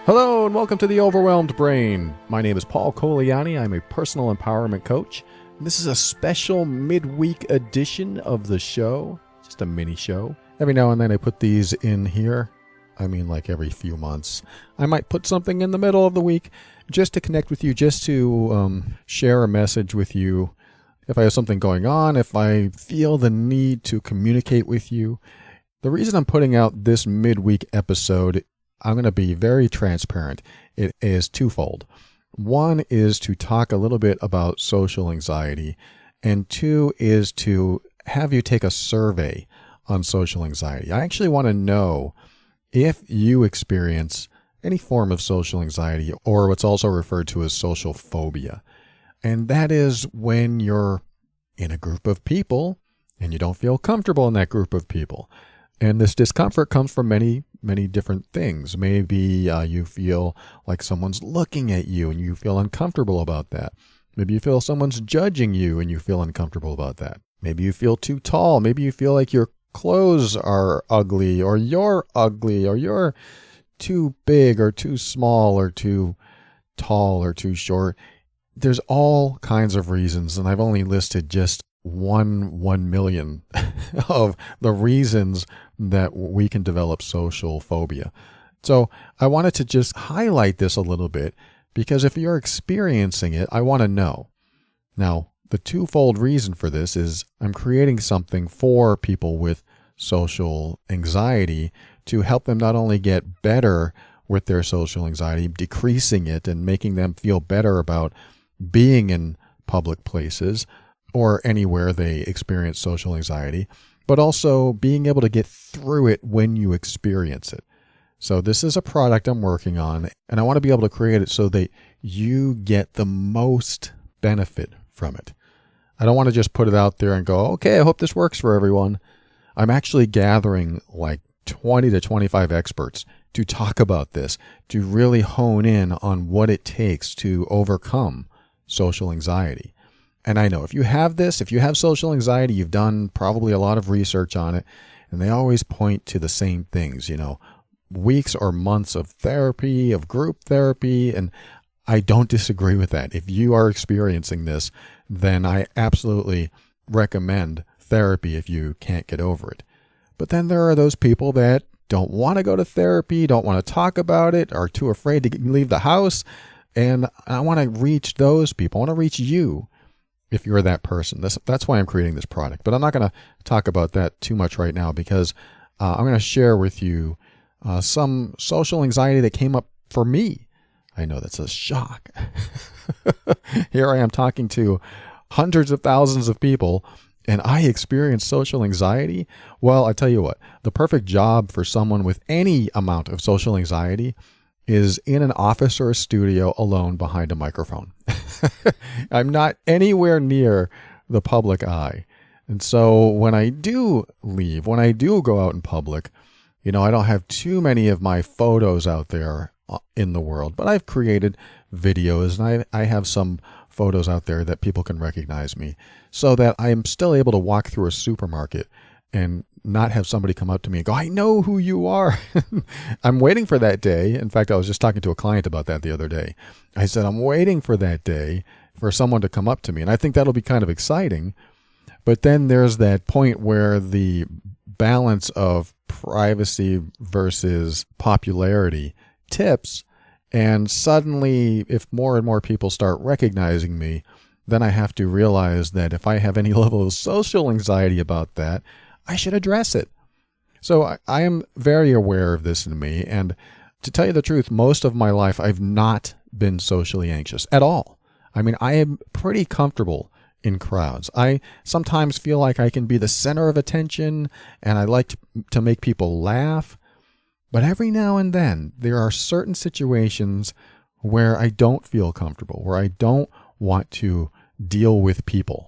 Hello and welcome to The Overwhelmed Brain. My name is Paul Coliani. I'm a personal empowerment coach. This is a special midweek edition of the show, just a mini show. Every now and then I put these in here. I mean, like every few months. I might put something in the middle of the week just to connect with you, just to share a message with you. If I have something going on, if I feel the need to communicate with you. The reason I'm putting out this midweek episode, I'm going to be very transparent. It is twofold. One is to talk a little bit about social anxiety, and two is to have you take a survey on social anxiety. I actually want to know if you experience any form of social anxiety, or what's also referred to as social phobia. And that is when you're in a group of people and you don't feel comfortable in that group of people. And this discomfort comes from many different things. Maybe you feel like someone's looking at you and you feel uncomfortable about that. Maybe you feel someone's judging you and you feel uncomfortable about that. Maybe you feel too tall. Maybe you feel like your clothes are ugly, or you're ugly, or you're too big or too small or too tall or too short. There's all kinds of reasons, and I've only listed just one million of the reasons that we can develop social phobia. So I wanted to just highlight this a little bit, because if you're experiencing it, I want to know. Now, the twofold reason for this is I'm creating something for people with social anxiety to help them not only get better with their social anxiety, decreasing it and making them feel better about being in public places or anywhere they experience social anxiety, but also being able to get through it when you experience it. So this is a product I'm working on, and I want to be able to create it so that you get the most benefit from it. I don't want to just put it out there and go, okay, I hope this works for everyone. I'm actually gathering like 20 to 25 experts to talk about this, to really hone in on what it takes to overcome social anxiety. And I know if you have this, if you have social anxiety, you've done probably a lot of research on it, and they always point to the same things, weeks or months of therapy, of group therapy, and I don't disagree with that. If you are experiencing this, then I absolutely recommend therapy if you can't get over it. But then there are those people that don't want to go to therapy, don't want to talk about it, are too afraid to leave the house, and I want to reach those people. I want to reach you. If you're that person. That's why I'm creating this product. But I'm not going to talk about that too much right now, because I'm going to share with you some social anxiety that came up for me. I know that's a shock. Here I am talking to hundreds of thousands of people, and I experience social anxiety. Well, I tell you what, the perfect job for someone with any amount of social anxiety is in an office or a studio alone behind a microphone. I'm not anywhere near the public eye. And so when I do leave, when I do go out in public, I don't have too many of my photos out there in the world, but I've created videos and I have some photos out there that people can recognize me, so that I'm still able to walk through a supermarket and not have somebody come up to me and go, I know who you are. I'm waiting for that day. In fact, I was just talking to a client about that the other day. I said, I'm waiting for that day for someone to come up to me. And I think that'll be kind of exciting. But then there's that point where the balance of privacy versus popularity tips. And suddenly, if more and more people start recognizing me, then I have to realize that if I have any level of social anxiety about that, I should address it. So I am very aware of this in me. And to tell you the truth, most of my life, I've not been socially anxious at all. I mean, I am pretty comfortable in crowds. I sometimes feel like I can be the center of attention, and I like to make people laugh. But every now and then, there are certain situations where I don't feel comfortable, where I don't want to deal with people.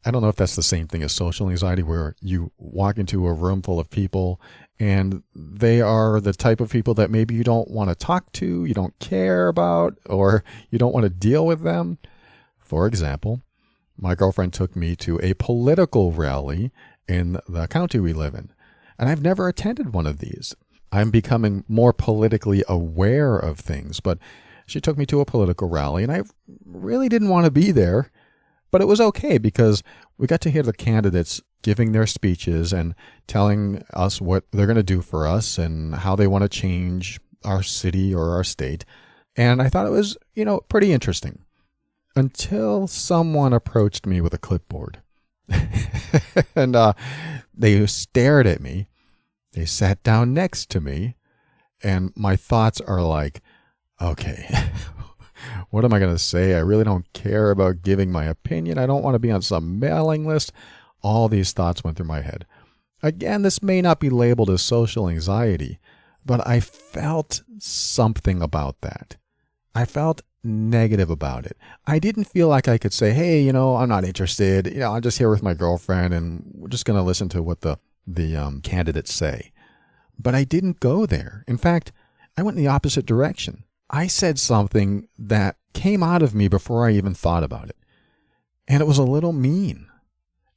I don't know if that's the same thing as social anxiety, where you walk into a room full of people and they are the type of people that maybe you don't want to talk to, you don't care about, or you don't want to deal with them. For example, my girlfriend took me to a political rally in the county we live in, and I've never attended one of these. I'm becoming more politically aware of things. But she took me to a political rally, and I really didn't want to be there. But it was okay because we got to hear the candidates giving their speeches and telling us what they're going to do for us and how they want to change our city or our state. And I thought it was, pretty interesting until someone approached me with a clipboard. And they stared at me. They sat down next to me. And my thoughts are like, okay, what am I going to say? I really don't care about giving my opinion. I don't want to be on some mailing list. All these thoughts went through my head. Again, this may not be labeled as social anxiety, but I felt something about that. I felt negative about it. I didn't feel like I could say, hey, I'm not interested. I'm just here with my girlfriend and we're just going to listen to what the candidates say. But I didn't go there. In fact, I went in the opposite direction. I said something that came out of me before I even thought about it. And it was a little mean.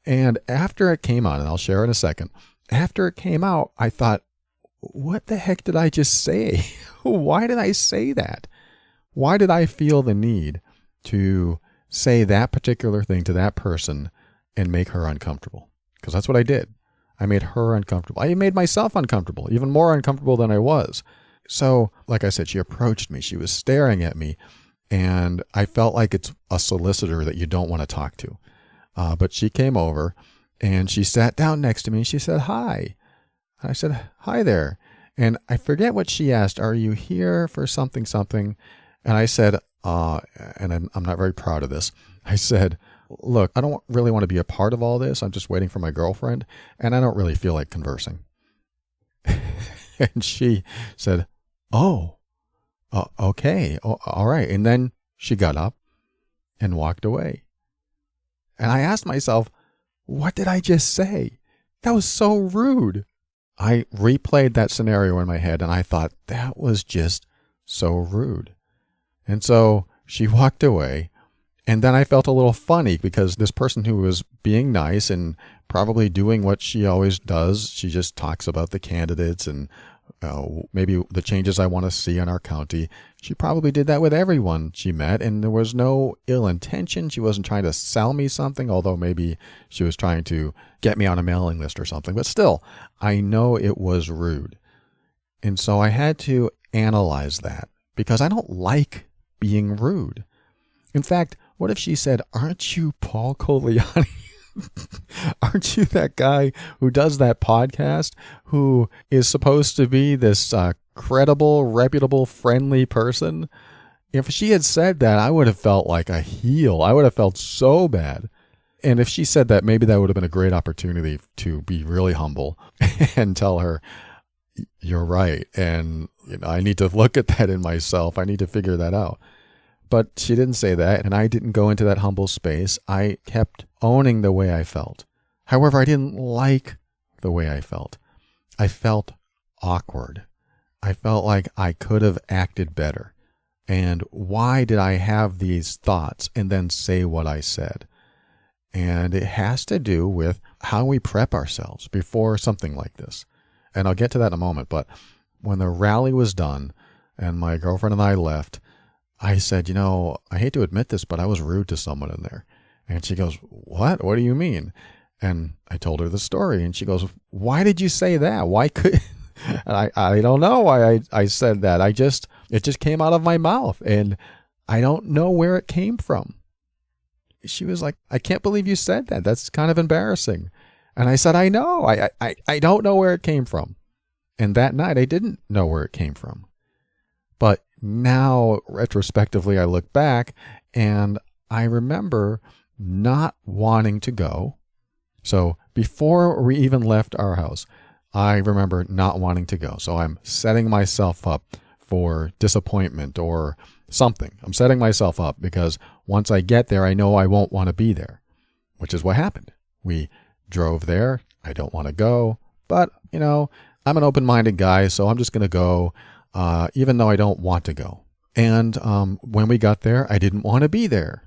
And after it came out, and I'll share in a second, after it came out, I thought, what the heck did I just say? Why did I say that? Why did I feel the need to say that particular thing to that person and make her uncomfortable? Because that's what I did. I made her uncomfortable. I made myself uncomfortable, even more uncomfortable than I was. So, like I said, she approached me. She was staring at me, and I felt like it's a solicitor that you don't want to talk to. But she came over, and she sat down next to me, and she said, hi. I said, hi there. And I forget what she asked. Are you here for something? And I said, and I'm not very proud of this. I said, look, I don't really want to be a part of all this. I'm just waiting for my girlfriend, and I don't really feel like conversing. And she said, oh, okay, all right. And then she got up and walked away. And I asked myself, what did I just say? That was so rude. I replayed that scenario in my head, and I thought, that was just so rude. And so she walked away, and then I felt a little funny because this person who was being nice and probably doing what she always does, she just talks about the candidates and maybe the changes I want to see in our county. She probably did that with everyone she met, and there was no ill intention. She wasn't trying to sell me something, although maybe she was trying to get me on a mailing list or something. But still, I know it was rude. And so I had to analyze that because I don't like being rude. In fact, what if she said, aren't you Paul Coliani? Aren't you that guy who does that podcast who is supposed to be this credible, reputable, friendly person? If she had said that, I would have felt like a heel. I would have felt so bad. And if she said that, maybe that would have been a great opportunity to be really humble and tell her, you're right. And I need to look at that in myself. I need to figure that out. But she didn't say that, and I didn't go into that humble space. I kept owning the way I felt. However, I didn't like the way I felt. I felt awkward. I felt like I could have acted better. And why did I have these thoughts and then say what I said? And it has to do with how we prep ourselves before something like this. And I'll get to that in a moment. But when the rally was done and my girlfriend and I left, I said, I hate to admit this, but I was rude to someone in there. And she goes, what? What do you mean? And I told her the story, and she goes, why did you say that? Why could... And I don't know why I said that. It just came out of my mouth, and I don't know where it came from. She was like, I can't believe you said that. That's kind of embarrassing. And I said, I know. I don't know where it came from. And that night, I didn't know where it came from. But now, retrospectively, I look back and I remember not wanting to go. So before we even left our house, I remember not wanting to go. So I'm setting myself up for disappointment or something. I'm setting myself up because once I get there, I know I won't want to be there, which is what happened. We drove there. I don't want to go, but I'm an open-minded guy, so I'm just going to go. Even though I don't want to go. And when we got there, I didn't want to be there.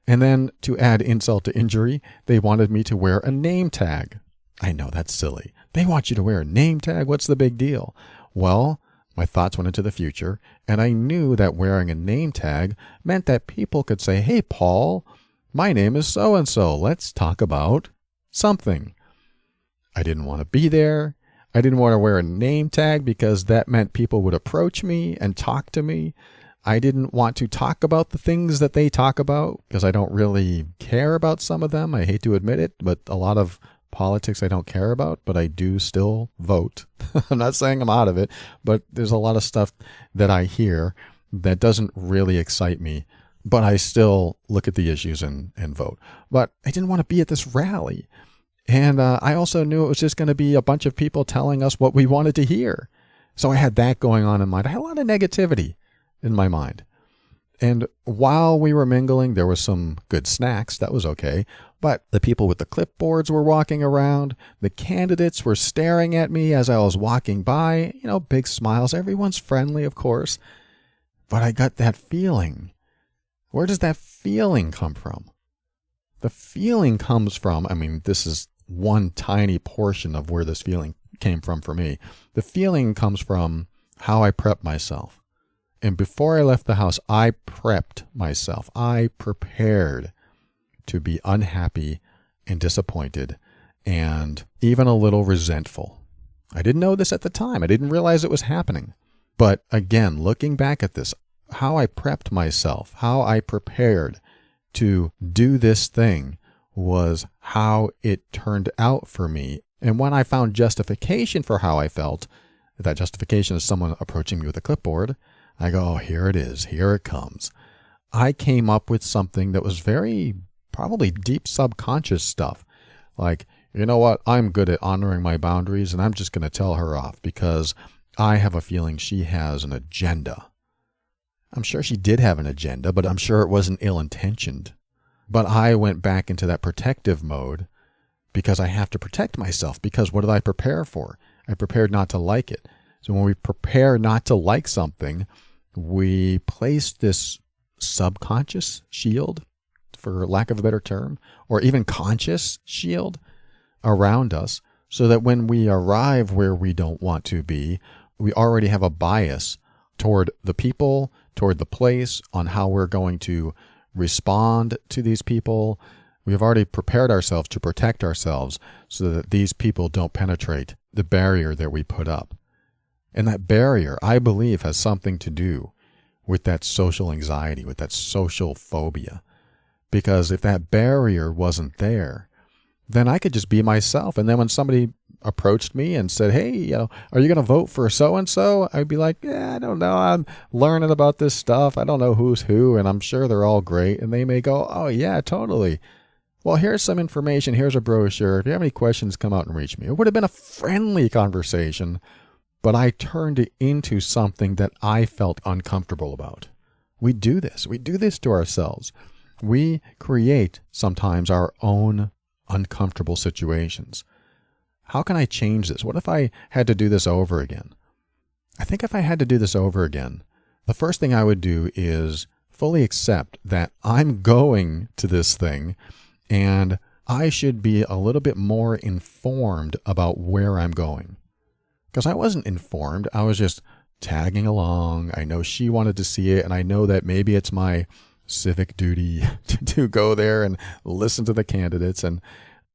And then to add insult to injury, they wanted me to wear a name tag. I know, that's silly. They want you to wear a name tag. What's the big deal? Well, my thoughts went into the future, and I knew that wearing a name tag meant that people could say, "Hey, Paul, my name is so-and-so. Let's talk about something." I didn't want to be there. I didn't want to wear a name tag because that meant people would approach me and talk to me. I didn't want to talk about the things that they talk about because I don't really care about some of them. I hate to admit it, but a lot of politics I don't care about, but I do still vote. I'm not saying I'm out of it, but there's a lot of stuff that I hear that doesn't really excite me, but I still look at the issues and vote. But I didn't want to be at this rally. And I also knew it was just going to be a bunch of people telling us what we wanted to hear. So I had that going on in mind. I had a lot of negativity in my mind. And while we were mingling, there was some good snacks. That was okay. But the people with the clipboards were walking around. The candidates were staring at me as I was walking by. You know, big smiles. Everyone's friendly, of course. But I got that feeling. Where does that feeling come from? The feeling comes from, this is one tiny portion of where this feeling came from for me. The feeling comes from how I prepped myself. And before I left the house, I prepped myself. I prepared to be unhappy and disappointed and even a little resentful. I didn't know this at the time. I didn't realize it was happening. But again, looking back at this, how I prepped myself, how I prepared to do this thing was how it turned out for me. And when I found justification for how I felt, that justification is someone approaching me with a clipboard, I go, oh, here it is. Here it comes. I came up with something that was very probably deep subconscious stuff. Like, you know what? I'm good at honoring my boundaries, and I'm just going to tell her off because I have a feeling she has an agenda. I'm sure she did have an agenda, but I'm sure it wasn't ill-intentioned. But I went back into that protective mode because I have to protect myself. Because what did I prepare for? I prepared not to like it. So when we prepare not to like something, we place this subconscious shield, for lack of a better term, or even conscious shield around us so that when we arrive where we don't want to be, we already have a bias toward the people, toward the place, on how we're going to respond to these people. We've already prepared ourselves to protect ourselves so that these people don't penetrate the barrier that we put up. And that barrier, I believe, has something to do with that social anxiety, with that social phobia. Because if that barrier wasn't there, then I could just be myself. And then when somebody approached me and said, hey, are you going to vote for so-and-so? I'd be like, yeah, I don't know. I'm learning about this stuff. I don't know who's who, and I'm sure they're all great. And they may go, oh, yeah, totally. Well, here's some information. Here's a brochure. If you have any questions, come out and reach me. It would have been a friendly conversation, but I turned it into something that I felt uncomfortable about. We do this. We do this to ourselves. We create sometimes our own uncomfortable situations. How can I change this? What if I had to do this over again? I think if I had to do this over again, the first thing I would do is fully accept that I'm going to this thing and I should be a little bit more informed about where I'm going. Because I wasn't informed. I was just tagging along. I know she wanted to see it, and I know that maybe it's my civic duty to go there and listen to the candidates. And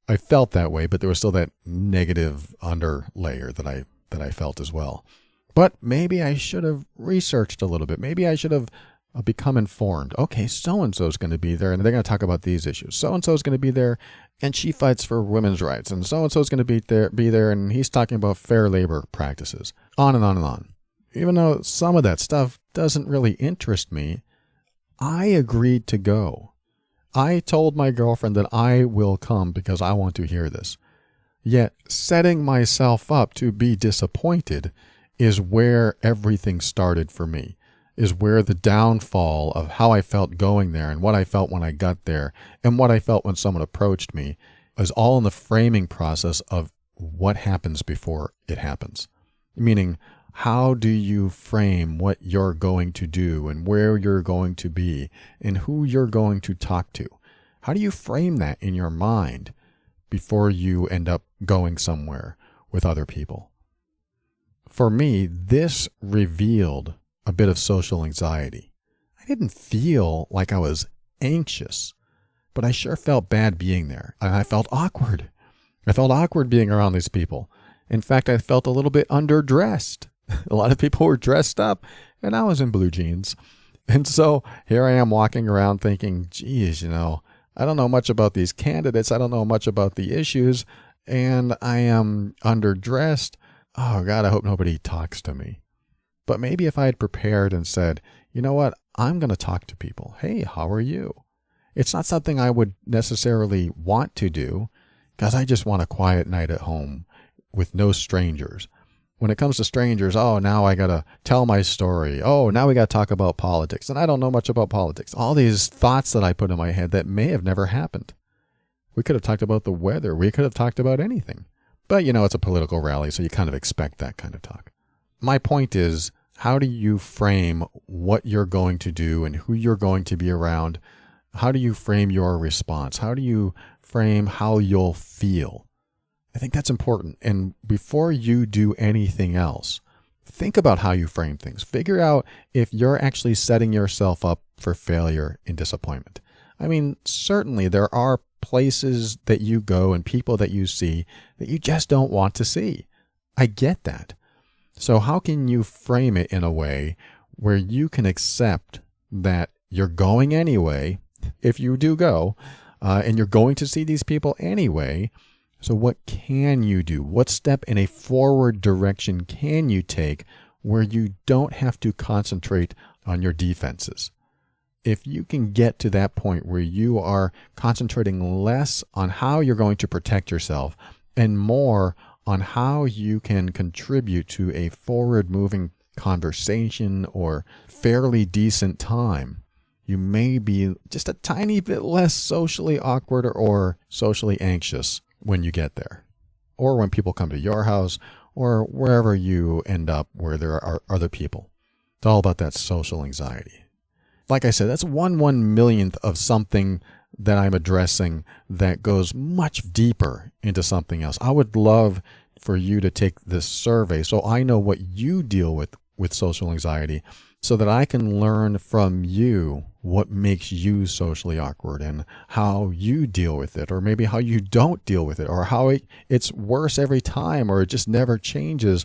I felt that way, but there was still that negative underlayer that I felt as well. But maybe I should have researched a little bit. Maybe I should have become informed. Okay, so-and-so is going to be there, and they're going to talk about these issues. So-and-so is going to be there, and she fights for women's rights. And so-and-so is going to be there, and he's talking about fair labor practices. On and on and on. Even though some of that stuff doesn't really interest me, I agreed to go. I told my girlfriend that I will come because I want to hear this. Yet setting myself up to be disappointed is where everything started for me, is where the downfall of how I felt going there and what I felt when I got there and what I felt when someone approached me is all in the framing process of what happens before it happens. Meaning, how do you frame what you're going to do and where you're going to be and who you're going to talk to? How do you frame that in your mind before you end up going somewhere with other people. For me, this revealed a bit of social anxiety. I didn't feel like I was anxious, but I sure felt bad being there. And I felt awkward. I felt awkward being around these people. In fact, I felt a little bit underdressed. A lot of people were dressed up, and I was in blue jeans. And so here I am walking around thinking, geez, I don't know much about these candidates. I don't know much about the issues, and I am underdressed. Oh, God, I hope nobody talks to me. But maybe if I had prepared and said, you know what, I'm going to talk to people. Hey, how are you? It's not something I would necessarily want to do because I just want a quiet night at home with no strangers. When it comes to strangers, oh, now I got to tell my story. Oh, now we got to talk about politics. And I don't know much about politics. All these thoughts that I put in my head that may have never happened. We could have talked about the weather. We could have talked about anything. But, it's a political rally, so you kind of expect that kind of talk. My point is, how do you frame what you're going to do and who you're going to be around? How do you frame your response? How do you frame how you'll feel? I think that's important. And before you do anything else, think about how you frame things. Figure out if you're actually setting yourself up for failure and disappointment. I mean, certainly there are places that you go and people that you see that you just don't want to see. I get that. So how can you frame it in a way where you can accept that you're going anyway, if you do go, and you're going to see these people anyway? So what can you do? What step in a forward direction can you take where you don't have to concentrate on your defenses? If you can get to that point where you are concentrating less on how you're going to protect yourself and more on how you can contribute to a forward-moving conversation or fairly decent time, you may be just a tiny bit less socially awkward or socially anxious when you get there, or when people come to your house, or wherever you end up where there are other people. It's all about that social anxiety. Like I said, that's 1/1,000,000th of something that I'm addressing that goes much deeper into something else. I would love for you to take this survey so I know what you deal with social anxiety, so that I can learn from you what makes you socially awkward and how you deal with it, or maybe how you don't deal with it, or how it's worse every time, or it just never changes.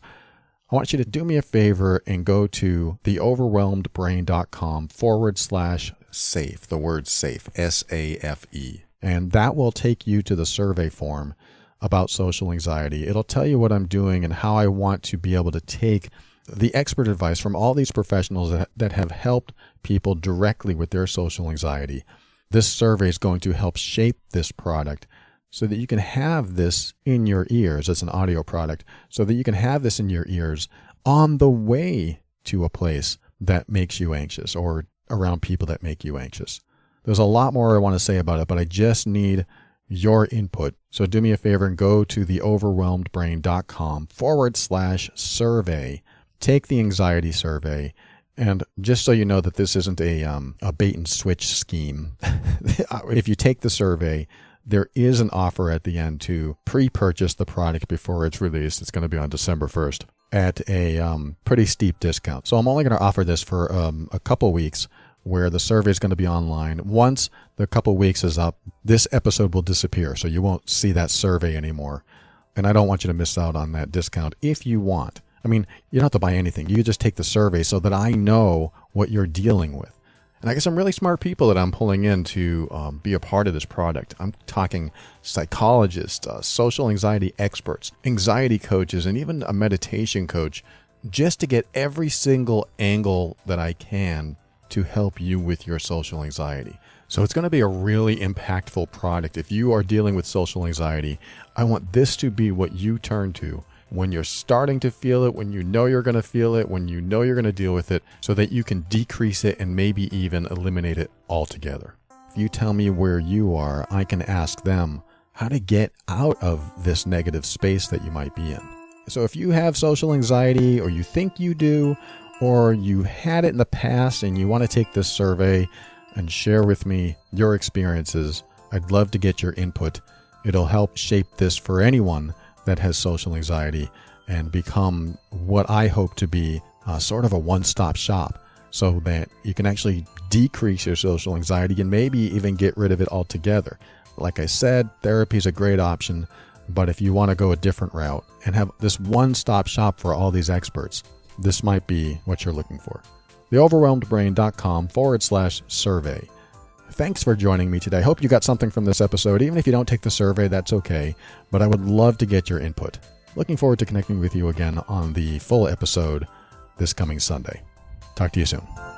I want you to do me a favor and go to theoverwhelmedbrain.com/safe, the word safe, SAFE. And that will take you to the survey form about social anxiety. It'll tell you what I'm doing and how I want to be able to take the expert advice from all these professionals that have helped people directly with their social anxiety. This survey is going to help shape this product so that you can have this in your ears. It's an audio product, so that you can have this in your ears on the way to a place that makes you anxious or around people that make you anxious. There's a lot more I want to say about it, but I just need your input. So do me a favor and go to theoverwhelmedbrain.com/survey. Take the anxiety survey. And just so you know that this isn't a bait and switch scheme, if you take the survey, there is an offer at the end to pre-purchase the product before it's released. It's going to be on December 1st at a pretty steep discount. So I'm only going to offer this for a couple weeks, where the survey is going to be online. Once the couple weeks is up, this episode will disappear, so you won't see that survey anymore. And I don't want you to miss out on that discount if you want. I mean, you don't have to buy anything. You just take the survey so that I know what you're dealing with. And I get some really smart people that I'm pulling in to be a part of this product. I'm talking psychologists, social anxiety experts, anxiety coaches, and even a meditation coach, just to get every single angle that I can to help you with your social anxiety. So it's going to be a really impactful product. If you are dealing with social anxiety, I want this to be what you turn to when you're starting to feel it, when you know you're going to feel it, when you know you're going to deal with it, so that you can decrease it and maybe even eliminate it altogether. If you tell me where you are, I can ask them how to get out of this negative space that you might be in. So if you have social anxiety, or you think you do, or you had it in the past and you want to take this survey and share with me your experiences, I'd love to get your input. It'll help shape this for anyone that has social anxiety and become what I hope to be sort of a one-stop shop, so that you can actually decrease your social anxiety and maybe even get rid of it altogether. Like I said, therapy is a great option, but if you want to go a different route and have this one-stop shop for all these experts, this might be what you're looking for. theoverwhelmedbrain.com/survey. Thanks for joining me today. I hope you got something from this episode. Even if you don't take the survey, that's okay, but I would love to get your input. Looking forward to connecting with you again on the full episode this coming Sunday. Talk to you soon.